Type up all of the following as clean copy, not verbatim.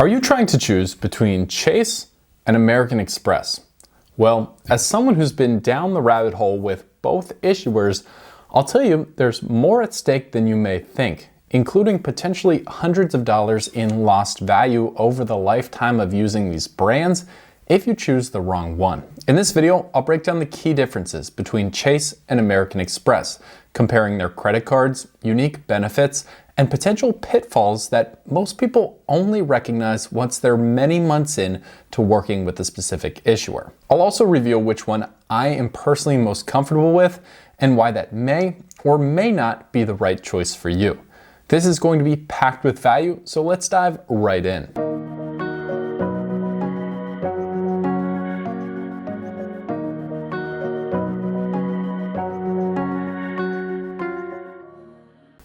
Are you trying to choose between Chase and American Express? Well, as someone who's been down the rabbit hole with both issuers, I'll tell you there's more at stake than you may think, including potentially hundreds of dollars in lost value over the lifetime of using these brands if you choose the wrong one. In this video, I'll break down the key differences between Chase and American Express, comparing their credit cards, unique benefits, and potential pitfalls that most people only recognize once they're many months in to working with a specific issuer. I'll also reveal which one I am personally most comfortable with and why that may or may not be the right choice for you. This is going to be packed with value, so let's dive right in.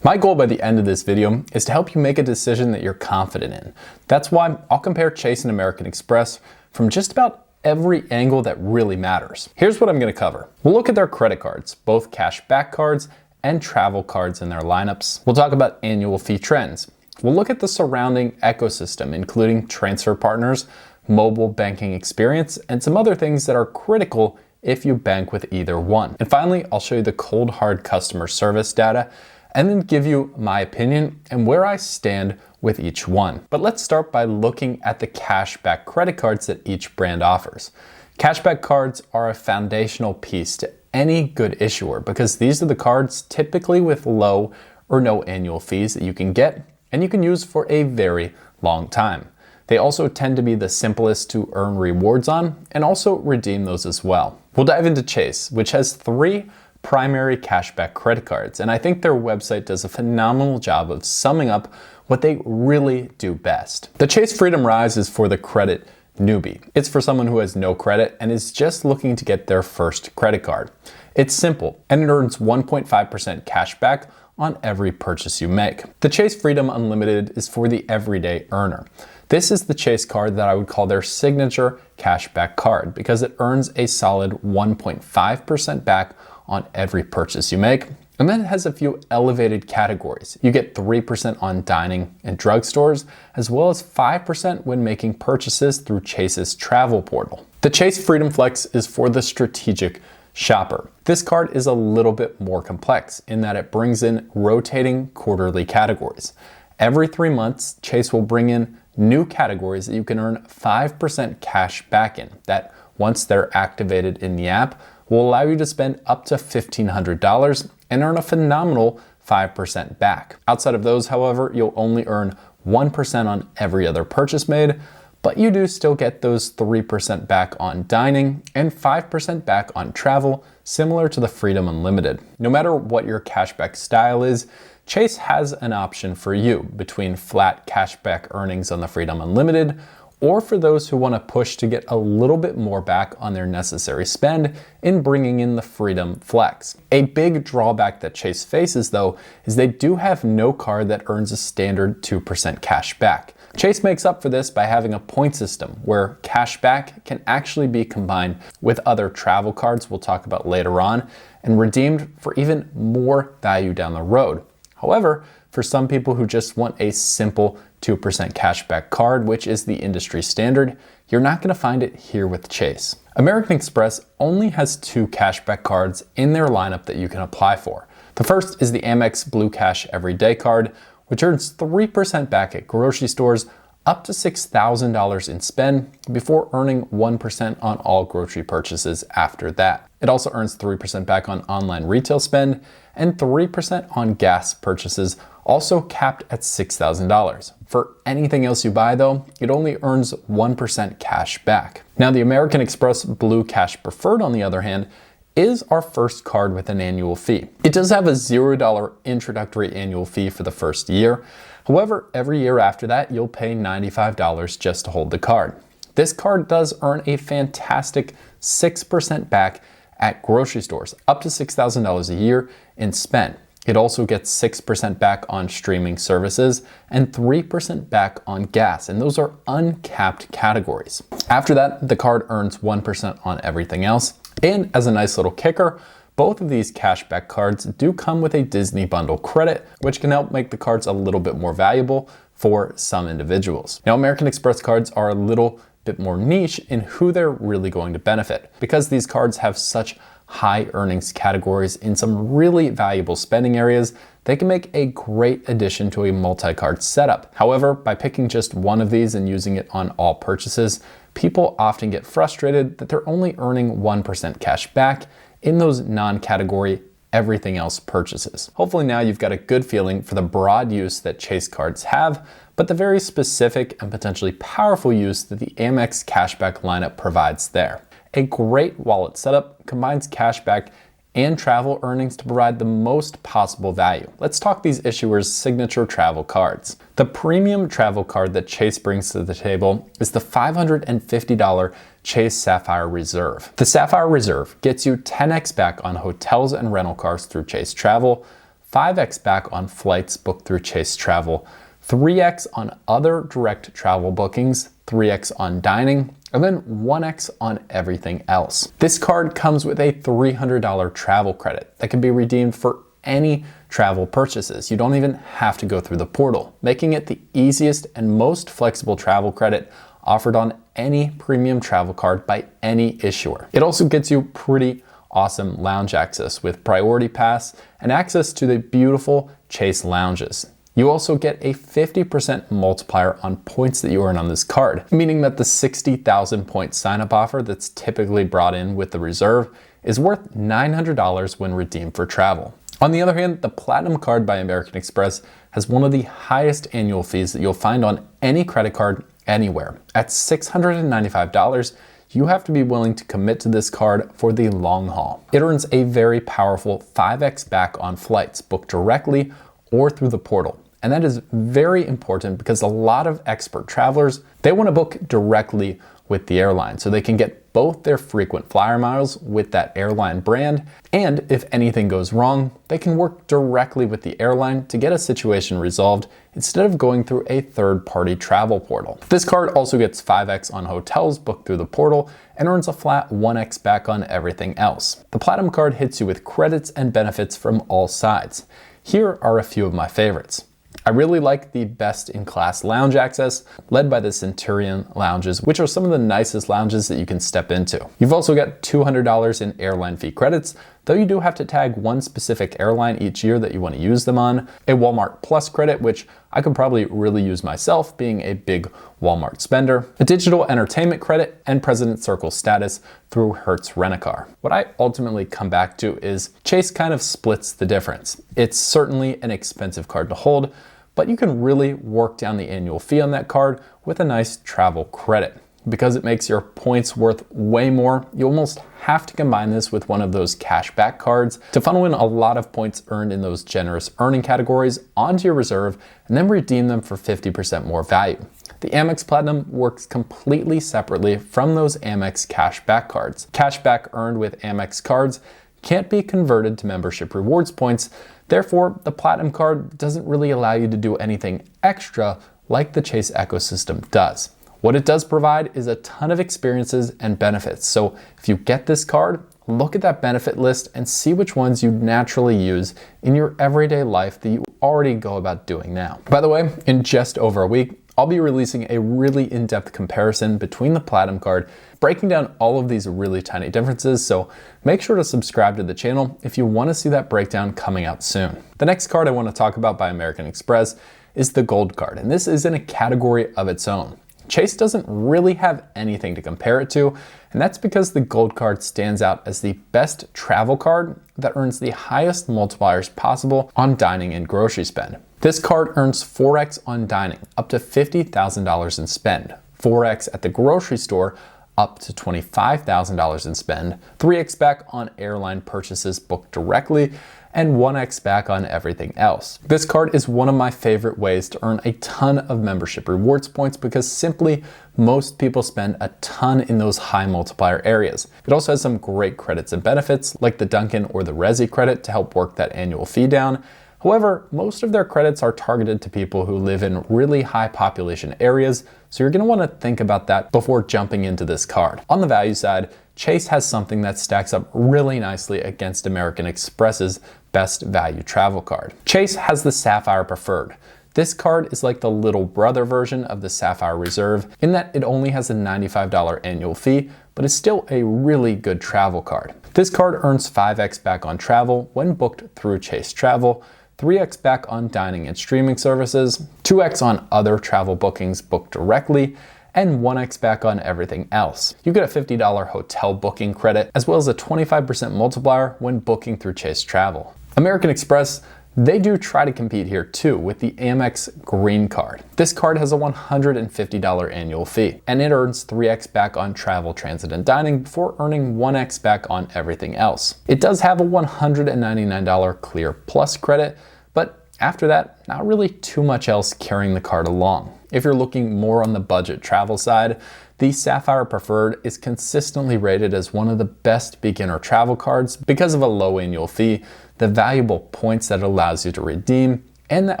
My goal by the end of this video is to help you make a decision that you're confident in. That's why I'll compare Chase and American Express from just about every angle that really matters. Here's what I'm going to cover. We'll look at their credit cards, both cash back cards and travel cards in their lineups. We'll talk about annual fee trends. We'll look at the surrounding ecosystem, including transfer partners, mobile banking experience, and some other things that are critical if you bank with either one. And finally, I'll show you the cold hard customer service data and then give you my opinion and where I stand with each one. But let's start by looking at the cashback credit cards that each brand offers. Cashback cards are a foundational piece to any good issuer because these are the cards typically with low or no annual fees that you can get and you can use for a very long time. They also tend to be the simplest to earn rewards on and also redeem those as well. We'll dive into Chase, which has three primary cashback credit cards, and I think their website does a phenomenal job of summing up what they really do best. The Chase Freedom Rise is for the credit newbie. It's for someone who has no credit and is just looking to get their first credit card. It's simple and it earns 1.5% cash back on every purchase you make. The Chase Freedom Unlimited is for the everyday earner. This is the Chase card that I would call their signature cashback card because it earns a solid 1.5% back on every purchase you make. And then it has a few elevated categories. You get 3% on dining and drugstores, as well as 5% when making purchases through Chase's travel portal. The Chase Freedom Flex is for the strategic shopper. This card is a little bit more complex in that it brings in rotating quarterly categories. Every 3 months, Chase will bring in new categories that you can earn 5% cash back in, that once they're activated in the app, will allow you to spend up to $1,500 and earn a phenomenal 5% back. Outside of those, however, you'll only earn 1% on every other purchase made, but you do still get those 3% back on dining and 5% back on travel, similar to the Freedom Unlimited. No matter what your cashback style is, Chase has an option for you between flat cashback earnings on the Freedom Unlimited or for those who want to push to get a little bit more back on their necessary spend in bringing in the Freedom Flex. A big drawback that Chase faces though is they do have no card that earns a standard 2% cash back. Chase makes up for this by having a point system where cash back can actually be combined with other travel cards we'll talk about later on and redeemed for even more value down the road. However, for some people who just want a simple 2% cashback card, which is the industry standard, you're not going to find it here with Chase. American Express only has 2 cashback cards in their lineup that you can apply for. The first is the AmEx Blue Cash Everyday Card, which earns 3% back at grocery stores up to $6,000 in spend before earning 1% on all grocery purchases after that. It also earns 3% back on online retail spend and 3% on gas purchases, also capped at $6,000. For anything else you buy though, it only earns 1% cash back. Now the American Express Blue Cash Preferred, on the other hand, is our first card with an annual fee. It does have a $0 introductory annual fee for the first year. However, every year after that, you'll pay $95 just to hold the card. This card does earn a fantastic 6% back at grocery stores, up to $6,000 a year in spend. It also gets 6% back on streaming services and 3% back on gas, and those are uncapped categories. After that, the card earns 1% on everything else, and as a nice little kicker, Both of these cashback cards do come with a Disney bundle credit, which can help make the cards a little bit more valuable for some individuals. Now, American Express cards are a little bit more niche in who they're really going to benefit, because these cards have such high earnings categories in some really valuable spending areas. They can make a great addition to a multi-card setup. However, by picking just one of these and using it on all purchases, people often get frustrated that they're only earning 1% cash back in those non-category everything else purchases. Hopefully now you've got a good feeling for the broad use that Chase cards have, but the very specific and potentially powerful use that the Amex cashback lineup provides there. A great wallet setup combines cashback and travel earnings to provide the most possible value. Let's talk these issuers' signature travel cards. The premium travel card that Chase brings to the table is the $550 Chase Sapphire Reserve. The Sapphire Reserve gets you 10x back on hotels and rental cars through Chase Travel, 5x back on flights booked through Chase Travel, 3x on other direct travel bookings, 3x on dining, and then 1x on everything else. This card comes with a $300 travel credit that can be redeemed for any travel purchases. You don't even have to go through the portal, making it the easiest and most flexible travel credit offered on any premium travel card by any issuer. It also gets you pretty awesome lounge access with Priority Pass and access to the beautiful Chase lounges. You also get a 50% multiplier on points that you earn on this card, meaning that the 60,000 point sign-up offer that's typically brought in with the Reserve is worth $900 when redeemed for travel. On the other hand, the Platinum card by American Express has one of the highest annual fees that you'll find on any credit card anywhere. At $695, you have to be willing to commit to this card for the long haul. It earns a very powerful 5x back on flights booked directly or through the portal. And that is very important because a lot of expert travelers, they want to book directly with the airline so they can get both their frequent flyer miles with that airline brand, and if anything goes wrong, they can work directly with the airline to get a situation resolved instead of going through a third-party travel portal. This card also gets 5x on hotels booked through the portal and earns a flat 1x back on everything else. The Platinum card hits you with credits and benefits from all sides. Here are a few of my favorites. I really like the best-in-class lounge access led by the Centurion lounges, which are some of the nicest lounges that you can step into. You've also got $200 in airline fee credits, though you do have to tag one specific airline each year that you want to use them on. A Walmart Plus credit, which I could probably really use myself being a big Walmart spender. A digital entertainment credit and President Circle status through Hertz Rent-A-Car. What I ultimately come back to is Chase kind of splits the difference. It's certainly an expensive card to hold, but you can really work down the annual fee on that card with a nice travel credit. Because it makes your points worth way more, you almost have to combine this with one of those cashback cards to funnel in a lot of points earned in those generous earning categories onto your Reserve and then redeem them for 50% more value. The Amex Platinum works completely separately from those Amex cashback cards. Cashback earned with Amex cards can't be converted to membership rewards points. Therefore, the Platinum card doesn't really allow you to do anything extra like the Chase ecosystem does. What it does provide is a ton of experiences and benefits. So if you get this card, look at that benefit list and see which ones you naturally use in your everyday life that you already go about doing now. By the way, in just over a week, I'll be releasing a really in-depth comparison between the Platinum card, breaking down all of these really tiny differences, so make sure to subscribe to the channel if you want to see that breakdown coming out soon. The next card I want to talk about by American Express is the Gold card, and this is in a category of its own. Chase doesn't really have anything to compare it to, and that's because the Gold card stands out as the best travel card that earns the highest multipliers possible on dining and grocery spend. This card earns 4x on dining, up to $50,000 in spend, 4x at the grocery store, up to $25,000 in spend, 3x back on airline purchases booked directly, and 1x back on everything else. This card is one of my favorite ways to earn a ton of membership rewards points because simply most people spend a ton in those high multiplier areas. It also has some great credits and benefits like the Dunkin' or the Resi credit to help work that annual fee down. However, most of their credits are targeted to people who live in really high population areas, so you're going to want to think about that before jumping into this card. On the value side, Chase has something that stacks up really nicely against American Express's best value travel card. Chase has the Sapphire Preferred. This card is like the little brother version of the Sapphire Reserve in that it only has a $95 annual fee, but is still a really good travel card. This card earns 5x back on travel when booked through Chase Travel, 3x back on dining and streaming services, 2x on other travel bookings booked directly, and 1x back on everything else. You get a $50 hotel booking credit, as well as a 25% multiplier when booking through Chase Travel. American Express, they do try to compete here too with the AmEx Green Card. This card has a $150 annual fee, and it earns 3x back on travel, transit, and dining before earning 1x back on everything else. It does have a $199 Clear Plus credit, but after that, not really too much else carrying the card along. If you're looking more on the budget travel side, the Sapphire Preferred is consistently rated as one of the best beginner travel cards because of a low annual fee, the valuable points that it allows you to redeem, and that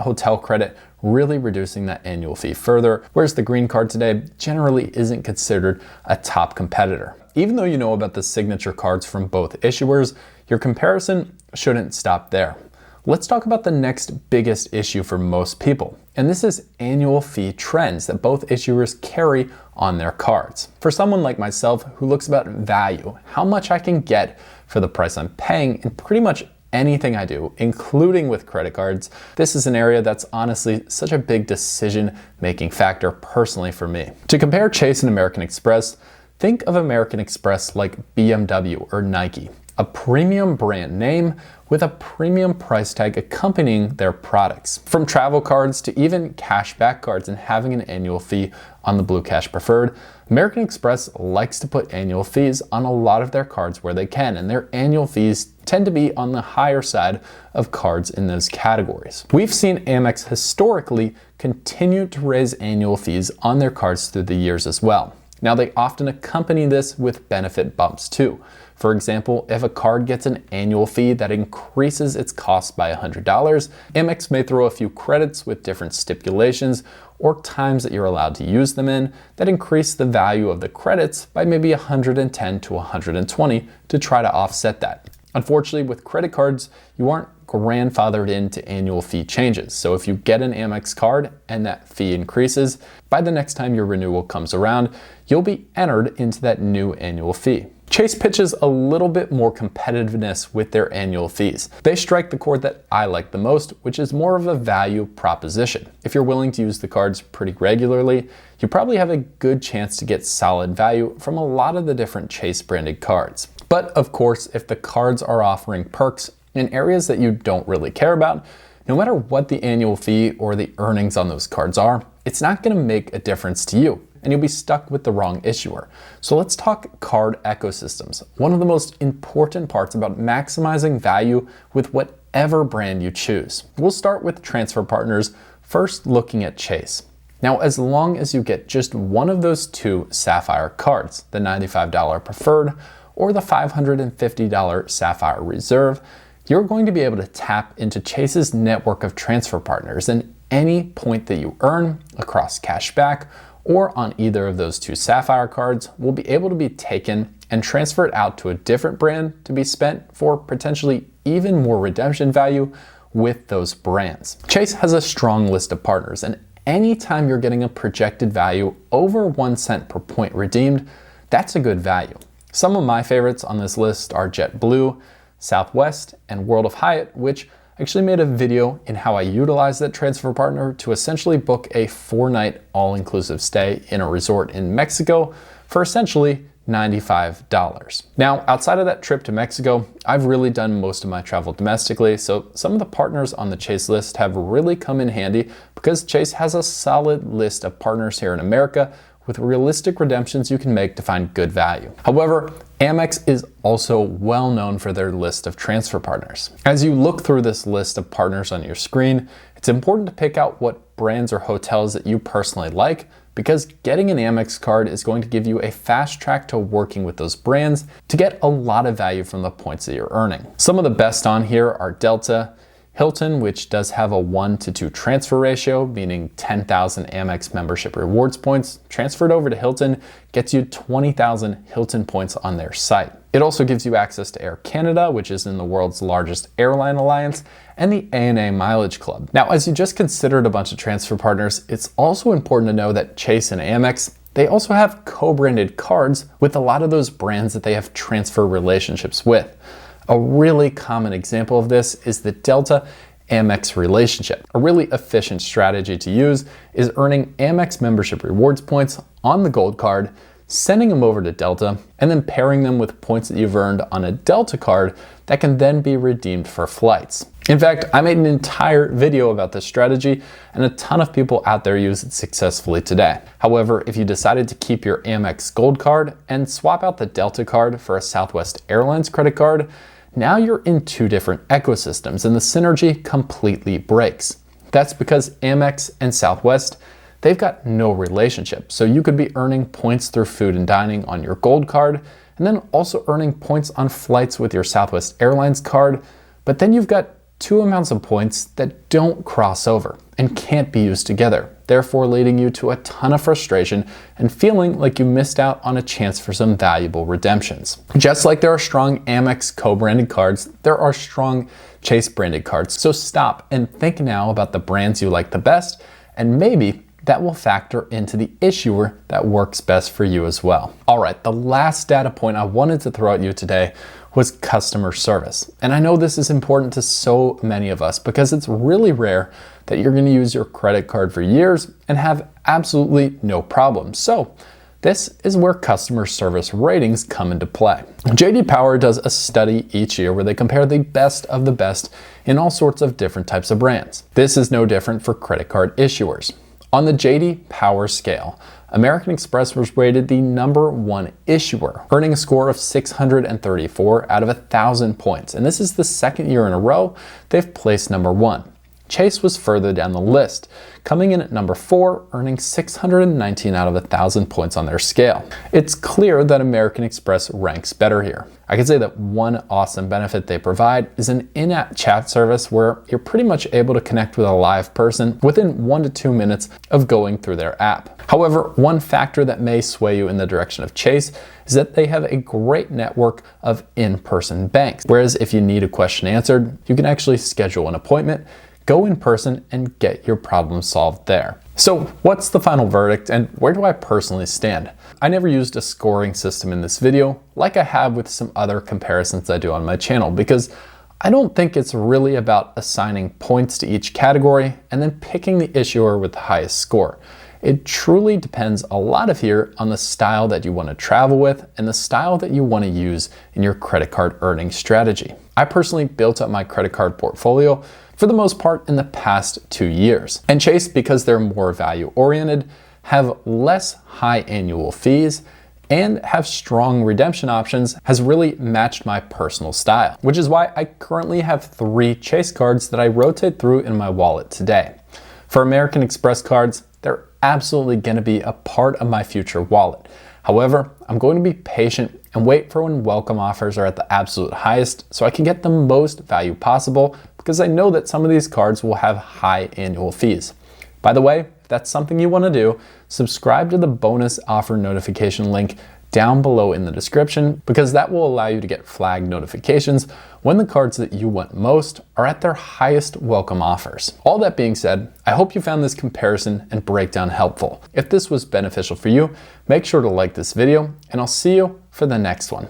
hotel credit really reducing that annual fee further, whereas the Green Card today generally isn't considered a top competitor. Even though you know about the signature cards from both issuers, your comparison shouldn't stop there. Let's talk about the next biggest issue for most people, and this is annual fee trends that both issuers carry on their cards. For someone like myself who looks about value, how much I can get for the price I'm paying in pretty much anything I do, including with credit cards, this is an area that's honestly such a big decision-making factor personally for me. To compare Chase and American Express, think of American Express like BMW or Nike, a premium brand name with a premium price tag accompanying their products. From travel cards to even cashback cards and having an annual fee on the Blue Cash Preferred, American Express likes to put annual fees on a lot of their cards where they can, and their annual fees tend to be on the higher side of cards in those categories. We've seen Amex historically continue to raise annual fees on their cards through the years as well. Now, they often accompany this with benefit bumps too. For example, if a card gets an annual fee that increases its cost by $100, Amex may throw a few credits with different stipulations or times that you're allowed to use them in that increase the value of the credits by maybe 110 to 120 to try to offset that. Unfortunately, with credit cards, you aren't grandfathered into annual fee changes. So if you get an Amex card and that fee increases, by the next time your renewal comes around, you'll be entered into that new annual fee. Chase pitches a little bit more competitiveness with their annual fees. They strike the chord that I like the most, which is more of a value proposition. If you're willing to use the cards pretty regularly, you probably have a good chance to get solid value from a lot of the different Chase branded cards. But of course, if the cards are offering perks in areas that you don't really care about, no matter what the annual fee or the earnings on those cards are, it's not going to make a difference to you, and you'll be stuck with the wrong issuer. So let's talk card ecosystems, one of the most important parts about maximizing value with whatever brand you choose. We'll start with transfer partners, first looking at Chase. Now, as long as you get just one of those two Sapphire cards, the $95 Preferred or the $550 Sapphire Reserve, you're going to be able to tap into Chase's network of transfer partners, and any point that you earn across cashback or on either of those two Sapphire cards will be able to be taken and transferred out to a different brand to be spent for potentially even more redemption value with those brands. Chase has a strong list of partners, and anytime you're getting a projected value over 1 cent per point redeemed, that's a good value. Some of my favorites on this list are JetBlue, Southwest, and World of Hyatt, which actually made a video in how I utilize that transfer partner to essentially book a 4-night all-inclusive stay in a resort in Mexico for essentially $95. Now, outside of that trip to Mexico, I've really done most of my travel domestically, so some of the partners on the Chase list have really come in handy because Chase has a solid list of partners here in America with realistic redemptions you can make to find good value. However, Amex is also well known for their list of transfer partners. As you look through this list of partners on your screen, it's important to pick out what brands or hotels that you personally like, because getting an Amex card is going to give you a fast track to working with those brands to get a lot of value from the points that you're earning. Some of the best on here are Delta, Hilton, which does have a 1-to-2 transfer ratio, meaning 10,000 Amex membership rewards points transferred over to Hilton gets you 20,000 Hilton points on their site. It also gives you access to Air Canada, which is in the world's largest airline alliance, and the ANA Mileage Club. Now, as you just considered a bunch of transfer partners, it's also important to know that Chase and Amex, they also have co-branded cards with a lot of those brands that they have transfer relationships with. A really common example of this is the Delta Amex relationship. A really efficient strategy to use is earning Amex membership rewards points on the Gold card, sending them over to Delta, and then pairing them with points that you've earned on a Delta card that can then be redeemed for flights. In fact, I made an entire video about this strategy, and a ton of people out there use it successfully today. However, if you decided to keep your Amex Gold card and swap out the Delta card for a Southwest Airlines credit card, now you're in two different ecosystems and the synergy completely breaks. That's because Amex and Southwest, they've got no relationship. So you could be earning points through food and dining on your Gold card and then also earning points on flights with your Southwest Airlines card. But then you've got two amounts of points that don't cross over and can't be used together, therefore leading you to a ton of frustration and feeling like you missed out on a chance for some valuable redemptions. Just like there are strong Amex co-branded cards, there are strong Chase branded cards. So stop and think now about the brands you like the best, and maybe that will factor into the issuer that works best for you as well. All right, the last data point I wanted to throw at you today was customer service. And I know this is important to so many of us because it's really rare that you're gonna use your credit card for years and have absolutely no problems. So this is where customer service ratings come into play. J.D. Power does a study each year where they compare the best of the best in all sorts of different types of brands. This is no different for credit card issuers. On the J.D. Power scale, American Express was rated the #1 issuer, earning a score of 634 out of 1,000 points. And this is the second year in a row they've placed #1. Chase was further down the list, coming in at #4, earning 619 out of 1,000 points on their scale. It's clear that American Express ranks better here. I can say that one awesome benefit they provide is an in-app chat service where you're pretty much able to connect with a live person within 1 to 2 minutes of going through their app. However, one factor that may sway you in the direction of Chase is that they have a great network of in-person banks. Whereas if you need a question answered, you can actually schedule an appointment, go in person, and get your problem solved there. So what's the final verdict, and where do I personally stand? I never used a scoring system in this video like I have with some other comparisons I do on my channel, because I don't think it's really about assigning points to each category and then picking the issuer with the highest score. It truly depends a lot of here on the style that you want to travel with and the style that you want to use in your credit card earning strategy. I personally built up my credit card portfolio for the most part in the past 2 years. And Chase, because they're more value oriented, have less high annual fees, and have strong redemption options, has really matched my personal style, which is why I currently have 3 Chase cards that I rotate through in my wallet today. For American Express cards, they're absolutely going to be a part of my future wallet. However, I'm going to be patient and wait for when welcome offers are at the absolute highest so I can get the most value possible, because I know that some of these cards will have high annual fees. By the way, if that's something you want to do, subscribe to the bonus offer notification link down below in the description, because that will allow you to get flagged notifications when the cards that you want most are at their highest welcome offers. All that being said, I hope you found this comparison and breakdown helpful. If this was beneficial for you, make sure to like this video, and I'll see you for the next one.